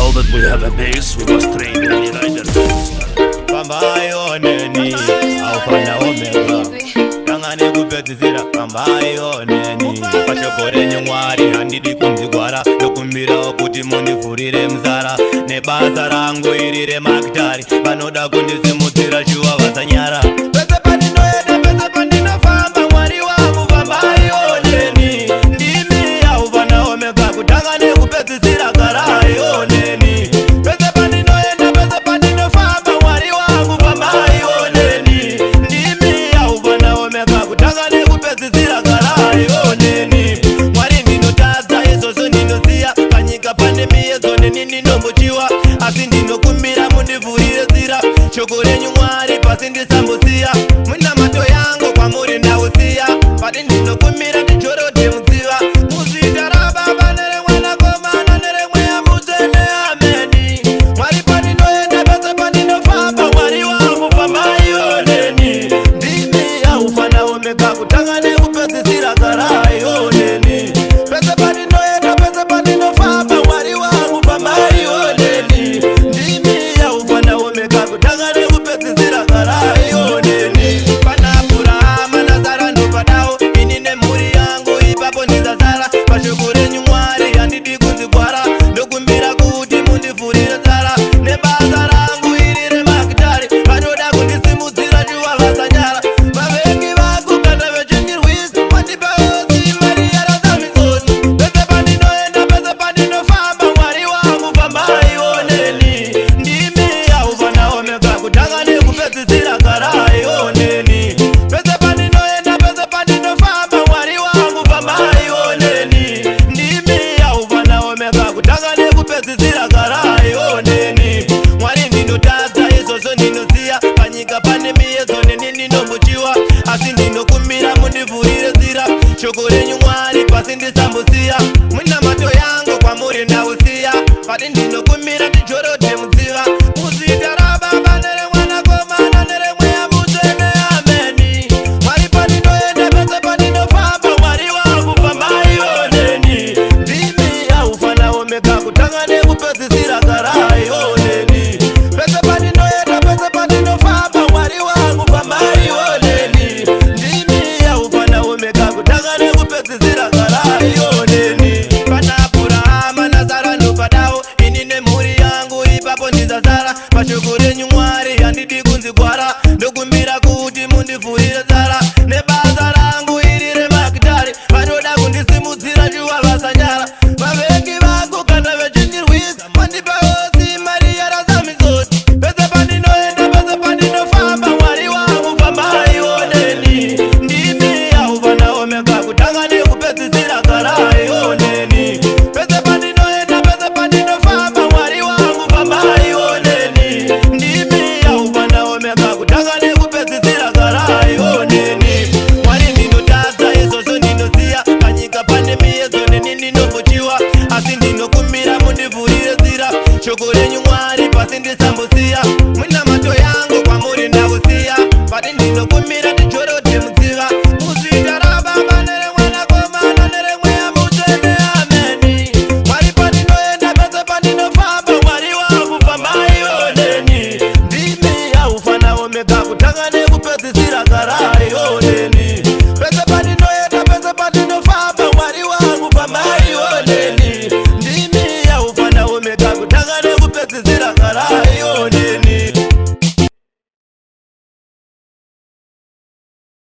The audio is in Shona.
Now that we have a base, we must train any rider. Pambayo neni, aufana omega. Tangane kupedzisira pambayo neni. Pashokore nyumwari handidi kunzigwara. Ndokumbira kuti mundivhurire mzara. Nebasa rangu irire makitari. Vanoda kundisimudzira shuwa vasanyara. Pese pandinoenda, pese pandinofamba, mwari wangu pambayo neni. Ndimi aufana omega, kutanga nekupedzisira karayo neni. Pese pandinoenda, pese pandinofamba, mwari wangu pambayo neni. Ndimi aufana omega, kutanga nekupedzisira karayo neni. Mwari ndinotadza izvozvo ndinoziya, panyika pane miedzo neni ndinombochiwa, asi ndinokumbira mundivhurire nzira. Shoko renyu Mwari pasi ndisambosiya, munamato yangu kwamuri ndausiya, pati ndinokumbira ndichorodhe mudziva. Muzita raBaba nereMwanakomana neremweya mutsvene, ameni. Mwari pandinoenda, pese pandinofamba, mwari wangu pambayo neni. Ndimi aufana omega, kutanga nekupedzisira karayo neni. Pese pandinoenda, pese pandinofamba, mwari wangu pambayo neni. Ndimi aufana omega, kutanga nekupedzisira karayo neni. Pana Abhurahama naSara ndopadawo, ini nemhuri yangu ipapo ndizazara. Pashoko renyu Mwari handidi kunzigwara, ndokumbira kuti mundivhurire nzara. Nebasa rangu iri remakitari, vanoda kundisimudzira shuwa vasanyara. Vavengi vangu kana vechindirwisa, vandipa osi mari yarazamisoni. Pese pandinoenda, pese pandinofamba, mwari wangu pambayo neni. Ndimi aufana omega, kutanga nekupedzisira karayo neni. Pese pandinoenda, pese pandinofamba, mwari wangu pambayo neni. Ndimi aufana omega, kutanga nekupedzisira karayo neni. Mwari ndinotadza izvozvo ndinoziya, panyika pane miedzo neni ndinombochiwa, asi ndinokumbira mundivhurire nzira. Shoko renyu Mwari pasi ndisambosiya, munamato yangu kwamuri ndausiya, pati ndinokumbira ndichorodhe mudziva. Muzita raBaba nereMwanakomana neremweya mutsvene, ameni. Mwari pandinoenda, pese pandinofamba, mwari wangu pambayo neni. Ndimi aufana omega, kutanga nekupedzisira karayo neni. Pese pandinoenda, pese pandinofamba, mwari wangu pambayo neni. Ndimi aufana omega, kutanga nekupedzisira karayo neni. Pana Abhurahama naSara ndopadawo, ini nemhuri yangu ipapo ndizazara. Pashoko renyu Mwari handidi kunzigwara, ndokumbira kuti mundivhurire nzara. Nebasa rangu iri remakitari, vanoda kundisimudzira shuwa vasanyara. Vavengi vangu kana vechindirwisa, vandipa osi mari yarazamisoni. Pese pandinoenda, pese pandinofamba, mwari wangu pambayo neni. Ndimi aufana omega, kutanga nekupedzisira karayo neni. Pese pandinoenda, pese pandinofamba, mwari wangu pambayo neni. Ndimi aufana omega, kutanga nekupedzisira karayo neni. Mwari ndinotadza izvozvo ndinoziya, panyika pane miedzo neni ndinombochiwa, asi ndinokumbira mundivhurire nzira. Shoko renyu Mwari pasi ndisambosiya, munamato yangu kwamuri ndausiya, pati ndinokumbira ndichorodhe mudziva. Muzita raBaba nereMwanakomana neremweya mutsvene, ameni. Mwari pandinoenda, pese pandinofamba, mwari wangu pambayo neni. Ndimi aufana omega, kutanga nekupedzisira karayo neni. Pese pandinoenda, pese pandinofamba, mwari wangu pambayo neni. Ndimi aufana omega, kutanga nekupedzisira